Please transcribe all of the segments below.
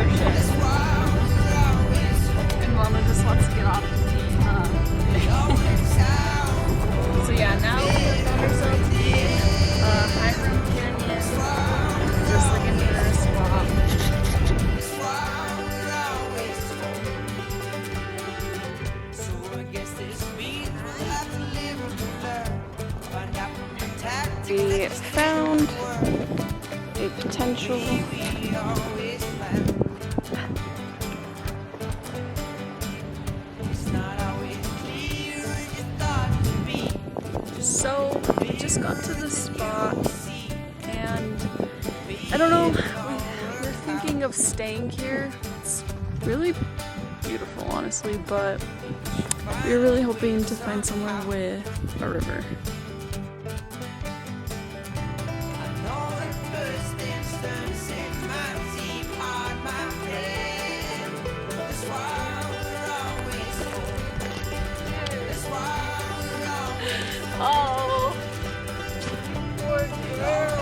shit. And Mama just wants to get off the team, huh? So yeah, now we found ourselves a high room canyon. Just looking for a spot. We found a potential so we just got to the spot and I don't know, we're thinking of staying here. It's really beautiful honestly, but we're really hoping to find somewhere with a river. Oh, poor girl.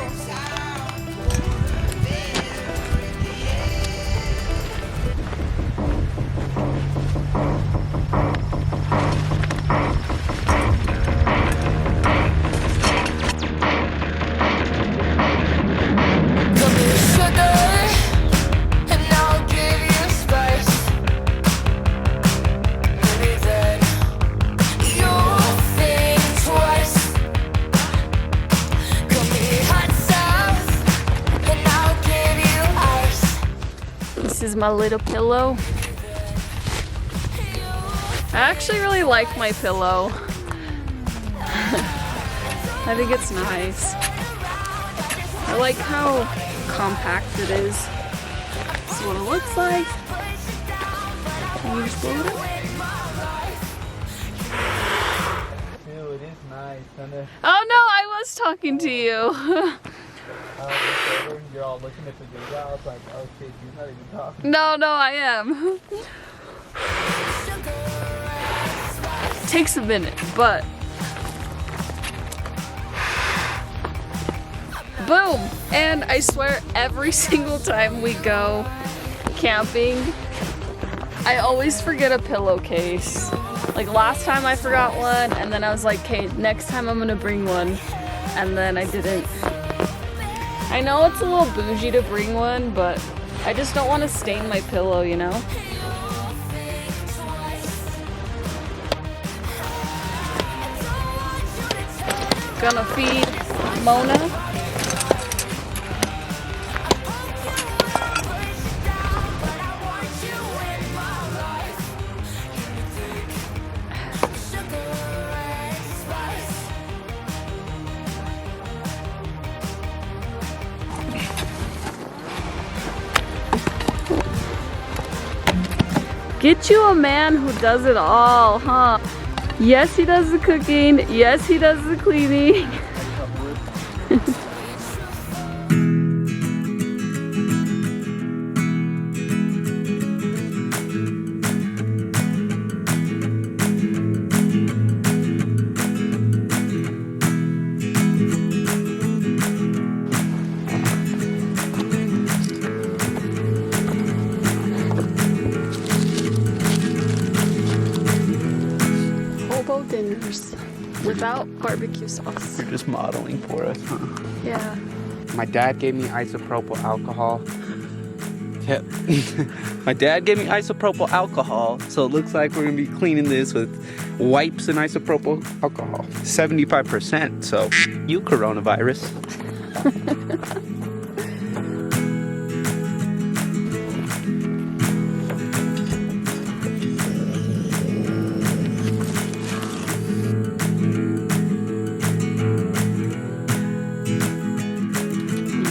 This is my little pillow. I actually really like my pillow. I think it's nice. I like how compact it is. This is what it looks like. Can you just blow it up? Ew, it is nice. Oh no, I was talking to you. You're all looking at the video. I was like, oh shit, you're not even talking. No, I am. Takes a minute, but boom! And I swear every single time we go camping, I always forget a pillowcase. Like last time I forgot one, and then I was like, okay, next time I'm gonna bring one, and then I didn't. I know it's a little bougie to bring one, but I just don't want to stain my pillow, you know? Gonna feed Mona. Get you a man who does it all, huh? Yes, he does the cooking. Yes, he does the cleaning. Dinners without barbecue sauce. You're just modeling for us, huh? Yeah. My dad gave me isopropyl alcohol. Yep. My dad gave me isopropyl alcohol, so it looks like we're gonna be cleaning this with wipes and isopropyl alcohol. 75%, so you coronavirus.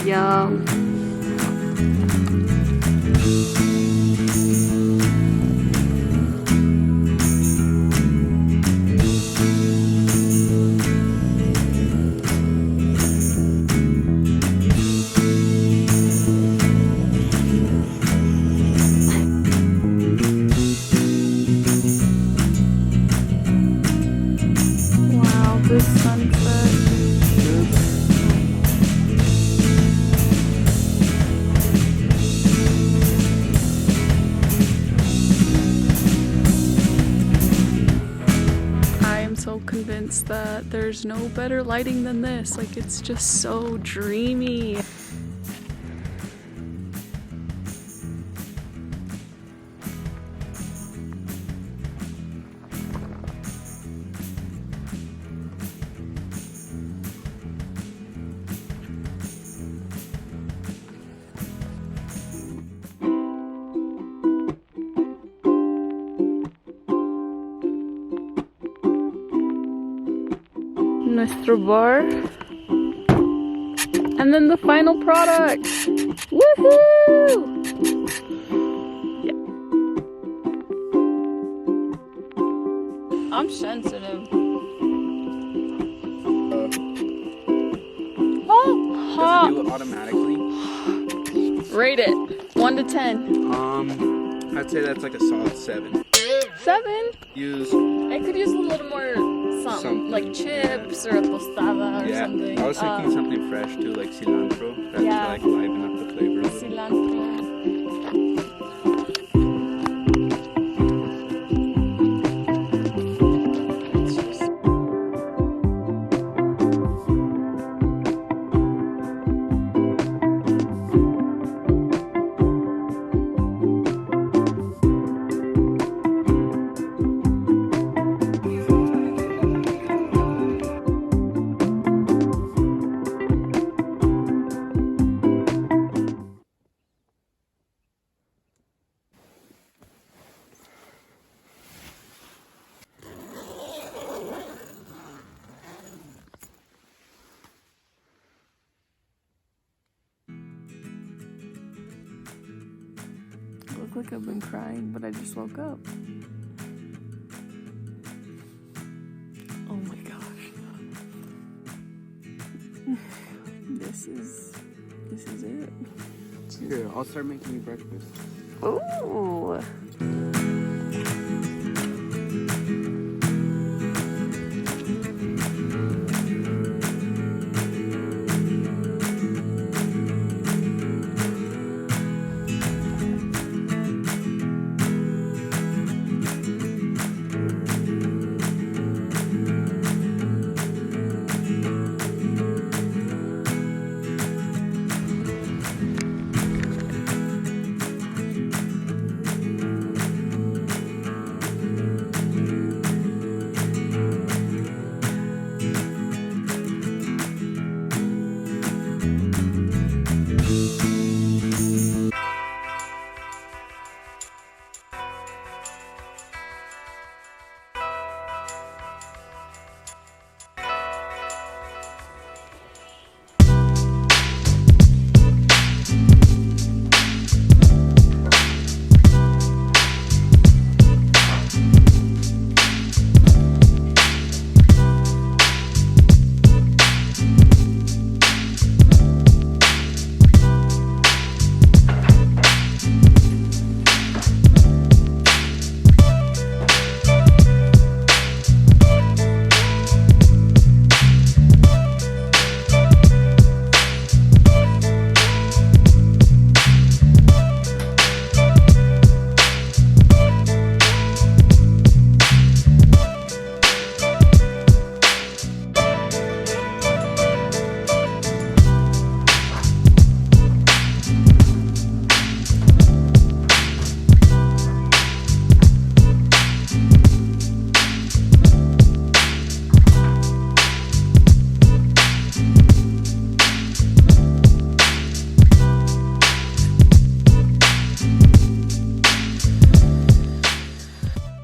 Yum. is that there's no better lighting than this. Like, it's just so dreamy. Nuestro bar. And then the final product. Woohoo! Yeah. I'm sensitive. Oh, Does it do it automatically? Rate it. 1 to 10. I'd say that's like a solid 7. 7? Use. I could use a little more something. Like chips or a tostada or something. I was thinking something fresh too, like cilantro. That's like liven up the flavor. Cilantro. I look like I've been crying, but I just woke up. Oh my gosh. This is it. Here, I'll start making you breakfast. Ooh.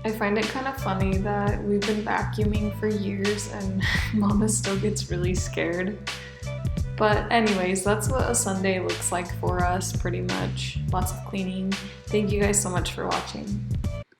I find it kind of funny that we've been vacuuming for years and Mama still gets really scared. But anyways, that's what a Sunday looks like for us, pretty much. Lots of cleaning. Thank you guys so much for watching.